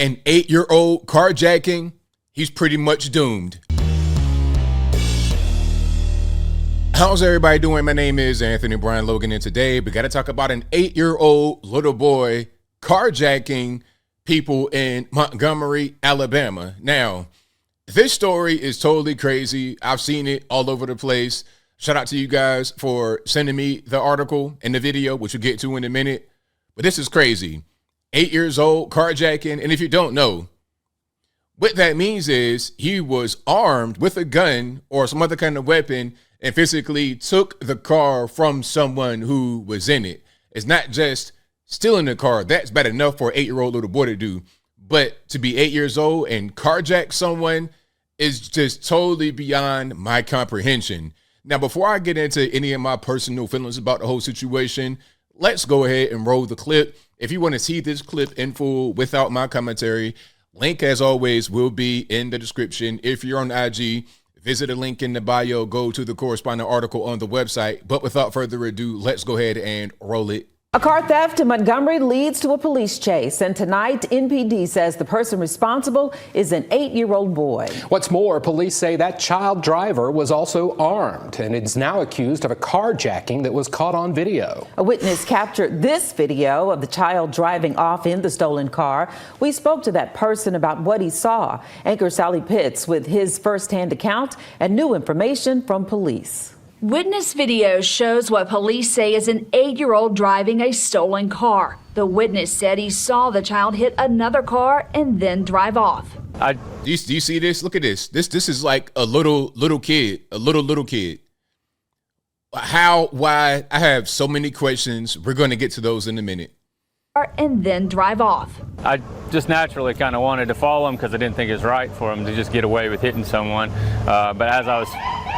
an 8-year-old carjacking, he's pretty much doomed. How's everybody doing? My name is Anthony Brian Logan, and today we got to talk about an 8-year-old little boy carjacking people in Montgomery, Alabama. Now, this story is totally crazy. I've seen it all over the place. Shout out to you guys for sending me the article and the video, which we'll get to in a minute. But this is crazy. 8 years old, carjacking. And if you don't know, what that means is he was armed with a gun or some other kind of weapon and physically took the car from someone who was in it. It's not just stealing the car. That's bad enough for an 8-year-old little boy to do. But to be 8 years old and carjack someone is just totally beyond my comprehension. Now, before I get into any of my personal feelings about the whole situation, let's go ahead and roll the clip. If you want to see this clip in full without my commentary, link, as always, will be in the description. If you're on IG, visit a link in the bio, go to the corresponding article on the website. But without further ado, let's go ahead and roll it. A car theft in Montgomery leads to a police chase, and tonight NPD says the person responsible is an 8-year-old boy. What's more, police say that child driver was also armed and is now accused of a carjacking that was caught on video. A witness captured this video of the child driving off in the stolen car. We spoke to that person about what he saw. Anchor Sally Pitts with his firsthand account and new information from police. Witness video shows what police say is an 8-year-old driving a stolen car. The witness said he saw the child hit another car and then drive off. Do you see this? Look at this. This is like a little kid, a little kid. How, why? I have so many questions. We're going to get to those in a minute. And then drive off. I just naturally kind of wanted to follow him because I didn't think it was right for him to just get away with hitting someone. But as I was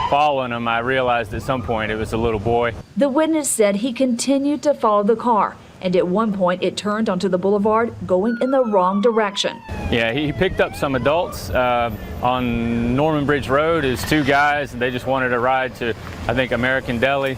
following him, I realized at some point it was a little boy. The witness said he continued to follow the car, and at one point it turned onto the boulevard going in the wrong direction. Yeah, he picked up some adults on Norman Bridge Road. Is two guys, and they just wanted a ride to, I think, American Deli.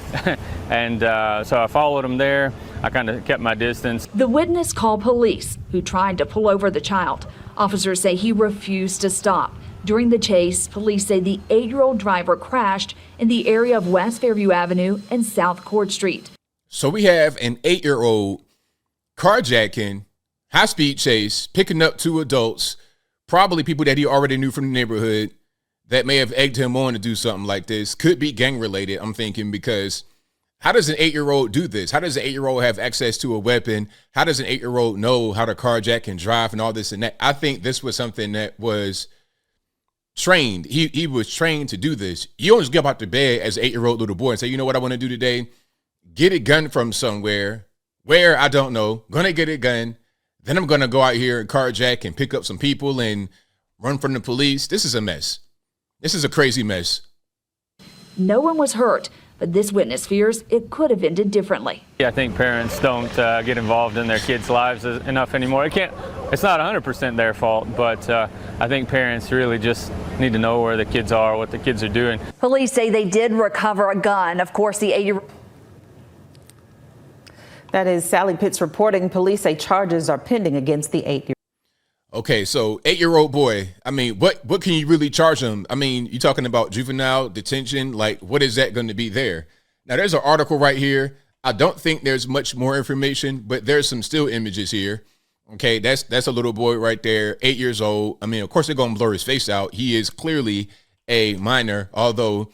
And so I followed them there. I kind of kept my distance. The witness called police, who tried to pull over the child. Officers say he refused to stop. During the chase, police say the 8-year-old driver crashed in the area of West Fairview Avenue and South Court Street. So we have an 8-year-old carjacking, high-speed chase, picking up two adults, probably people that he already knew from the neighborhood that may have egged him on to do something like this. Could be gang-related, I'm thinking, because how does an 8-year-old do this? How does an 8-year-old have access to a weapon? How does an 8-year-old know how to carjack and drive and all this and that? I think this was something that was trained. He was trained to do this. You don't just get out to bed as an 8-year-old little boy and say, you know what I want to do today? Get a gun from somewhere. Where, I don't know. Gonna get a gun. Then I'm gonna go out here and carjack and pick up some people and run from the police. This is a mess. This is a crazy mess. No one was hurt, but this witness fears it could have ended differently. I think parents don't get involved in their kids' lives enough anymore. It's not 100% their fault, but I think parents really just need to know where the kids are, what the kids are doing. Police say they did recover a gun. Of course, the 8-year-old. That is Sally Pitts reporting. Police say charges are pending against the 8-year-old. Okay, so 8-year-old boy, I mean, what can you really charge him? I mean, you're talking about juvenile detention, like what is that going to be there? Now, there's an article right here. I don't think there's much more information, but there's some still images here. Okay, that's a little boy right there, 8 years old. I mean, of course, they're going to blur his face out. He is clearly a minor, although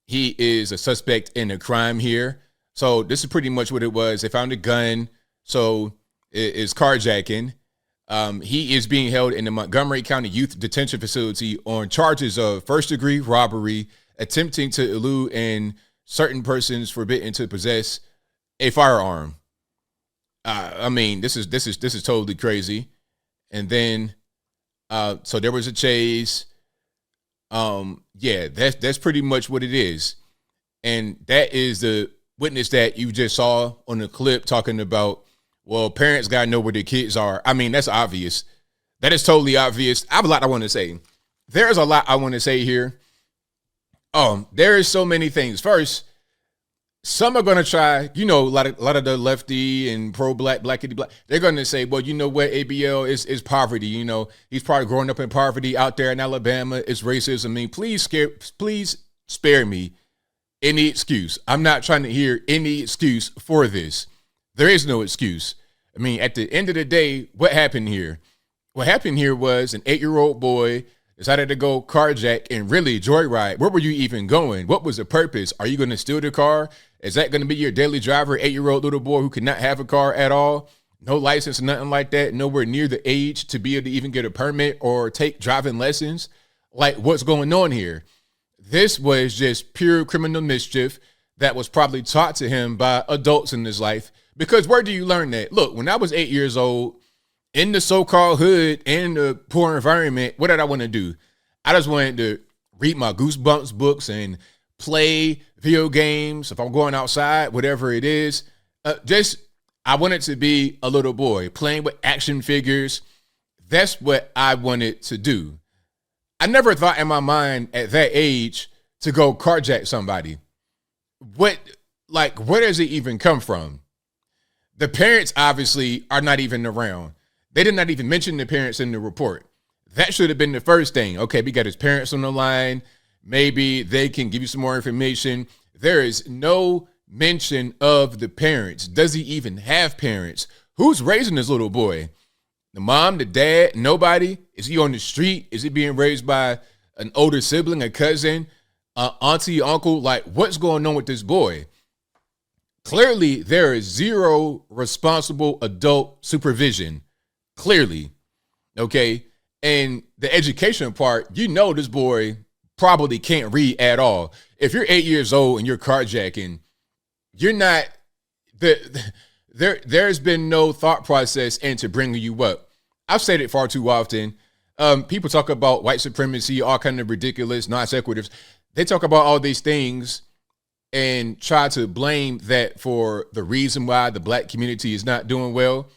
he is a suspect in a crime here. So this is pretty much what it was. They found a gun, so it is carjacking. He is being held in the Montgomery County Youth Detention Facility on charges of first-degree robbery, attempting to elude, and certain persons forbidden to possess a firearm. I mean, this is totally crazy. And then, so there was a chase. Yeah, that's pretty much what it is. And that is the witness that you just saw on the clip talking about, well, parents got to know where their kids are. I mean, that's obvious. That is totally obvious. I have a lot I want to say. There's a lot I want to say here. There is so many things. First, some are gonna try, a lot of the lefty and pro-black, blackity black. They're gonna say, well, you know what, ABL is poverty. He's probably growing up in poverty out there in Alabama. It's racism. I mean, please spare me any excuse. I'm not trying to hear any excuse for this. There is no excuse. I mean, at the end of the day, what happened here? What happened here was an 8-year-old boy decided to go carjack and really joyride. Where were you even going? What was the purpose? Are you going to steal the car? Is that going to be your daily driver, 8-year-old little boy who could not have a car at all? No license, nothing like that. Nowhere near the age to be able to even get a permit or take driving lessons. Like, what's going on here? This was just pure criminal mischief that was probably taught to him by adults in his life. Because where do you learn that? Look, when I was 8 years old, in the so-called hood and the poor environment, what did I want to do? I just wanted to read my Goosebumps books and play video games. If I'm going outside, whatever it is, I wanted to be a little boy playing with action figures. That's what I wanted to do. I never thought in my mind at that age to go carjack somebody. Where does it even come from? The parents obviously are not even around. They did not even mention the parents in the report. That should have been the first thing. Okay, we got his parents on the line. Maybe they can give you some more information. There is no mention of the parents. Does he even have parents? Who's raising this little boy? The mom, the dad, nobody? Is he on the street? Is he being raised by an older sibling, a cousin, auntie, uncle? Like, what's going on with this boy? Clearly, there is zero responsible adult supervision. Clearly. Okay. And the education part, this boy probably can't read at all. If you're 8 years old and you're carjacking, you're not there's been no thought process into bringing you up. I've said it far too often. People talk about white supremacy, all kind of ridiculous non sequiturs. They talk about all these things and try to blame that for the reason why the black community is not doing well.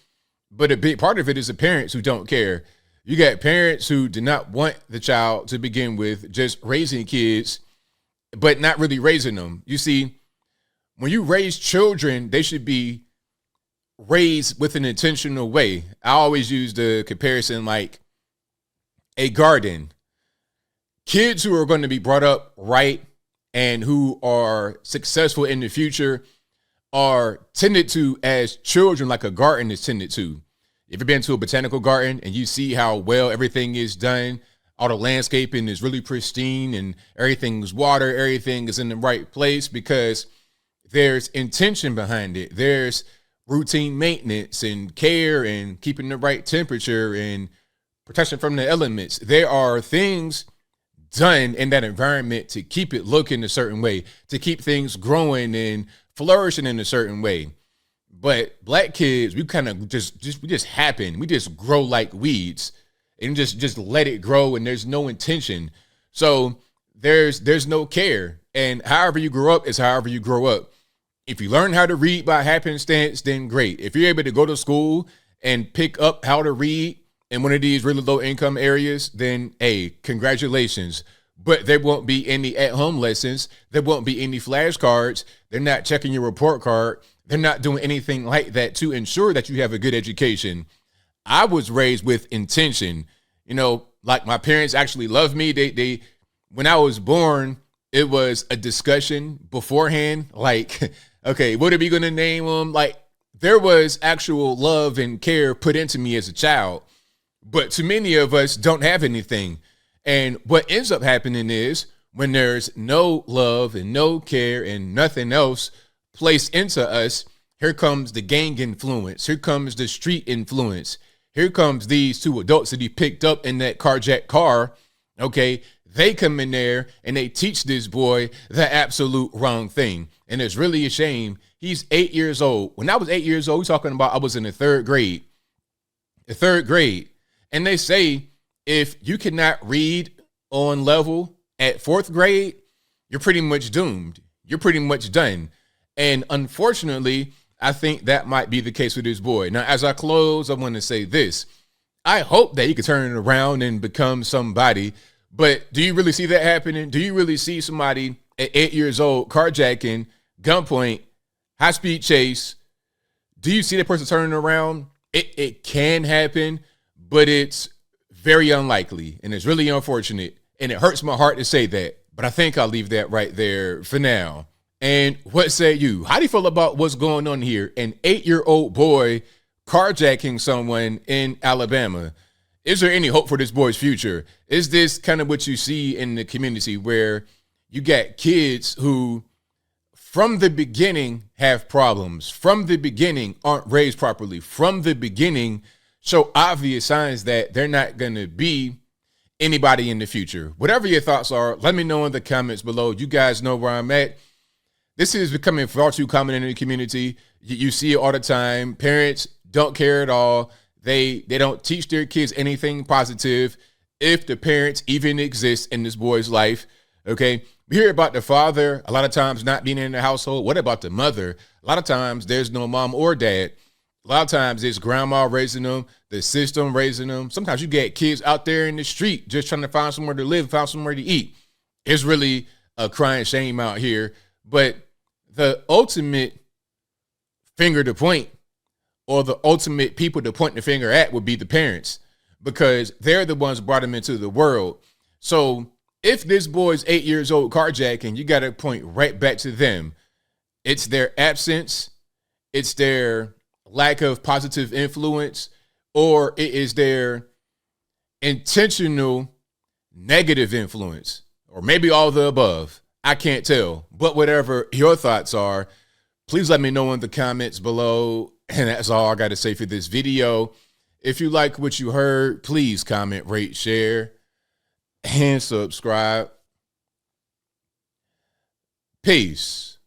But a big part of it is the parents who don't care. You got parents who do not want the child to begin with, just raising kids, but not really raising them. You see, when you raise children, they should be raised with an intentional way. I always use the comparison like a garden. Kids who are going to be brought up right and who are successful in the future are tended to as children like a garden is tended to. If you've been to a botanical garden and you see how well everything is done, all the landscaping is really pristine and everything's water, everything is in the right place because there's intention behind it. There's routine maintenance and care and keeping the right temperature and protection from the elements. There are things done in that environment to keep it looking a certain way, to keep things growing and flourishing in a certain way. But black kids, we kind of just happen. We just grow like weeds and just let it grow and there's no intention. So there's no care. And however you grow up is however you grow up. If you learn how to read by happenstance, then great. If you're able to go to school and pick up how to read in one of these really low income areas, then hey, congratulations. But there won't be any at-home lessons. There won't be any flashcards. They're not checking your report card. They're not doing anything like that to ensure that you have a good education. I was raised with intention. Like my parents actually loved me. They when I was born, it was a discussion beforehand. Like, okay, what are we going to name them? Like, there was actual love and care put into me as a child. But too many of us don't have anything. And what ends up happening is when there's no love and no care and nothing else placed into us, here comes the gang influence. Here comes the street influence. Here comes these two adults that he picked up in that carjacked car. Okay, they come in there and they teach this boy the absolute wrong thing. And it's really a shame. He's 8 years old. When I was 8 years old, we're talking about I was in the third grade. The third grade. And they say if you cannot read on level at fourth grade, you're pretty much doomed. You're pretty much done. And unfortunately, I think that might be the case with this boy. Now, as I close, I want to say this. I hope that he could turn it around and become somebody. But do you really see that happening? Do you really see somebody at 8 years old carjacking, gunpoint, high-speed chase. Do you see that person turning around? It can happen, but it's very unlikely, and it's really unfortunate, and it hurts my heart to say that, but I think I'll leave that right there for now. And what say you? How do you feel about what's going on here? An 8-year-old boy carjacking someone in Alabama. Is there any hope for this boy's future? Is this kind of what you see in the community where you got kids who from the beginning have problems, from the beginning aren't raised properly, from the beginning show obvious signs that they're not going to be anybody in the future? Whatever your thoughts are, let me know in the comments below. You guys know where I'm at. This is becoming far too common in the community. You see it all the time. Parents don't care at all. They don't teach their kids anything positive if the parents even exist in this boy's life, okay? We hear about the father a lot of times not being in the household. What about the mother? A lot of times there's no mom or dad. A lot of times it's grandma raising them, the system raising them. Sometimes you get kids out there in the street just trying to find somewhere to live, find somewhere to eat. It's really a crying shame out here. But the ultimate finger to point, or the ultimate people to point the finger at, would be the parents, because they're the ones who brought him into the world. So if this boy's 8 years old carjacking, you got to point right back to them. It's their absence, it's their lack of positive influence, or it is their intentional negative influence, or maybe all the above. I can't tell, but whatever your thoughts are, please let me know in the comments below. And that's all I got to say for this video. If you like what you heard, please comment, rate, share, and subscribe. Peace.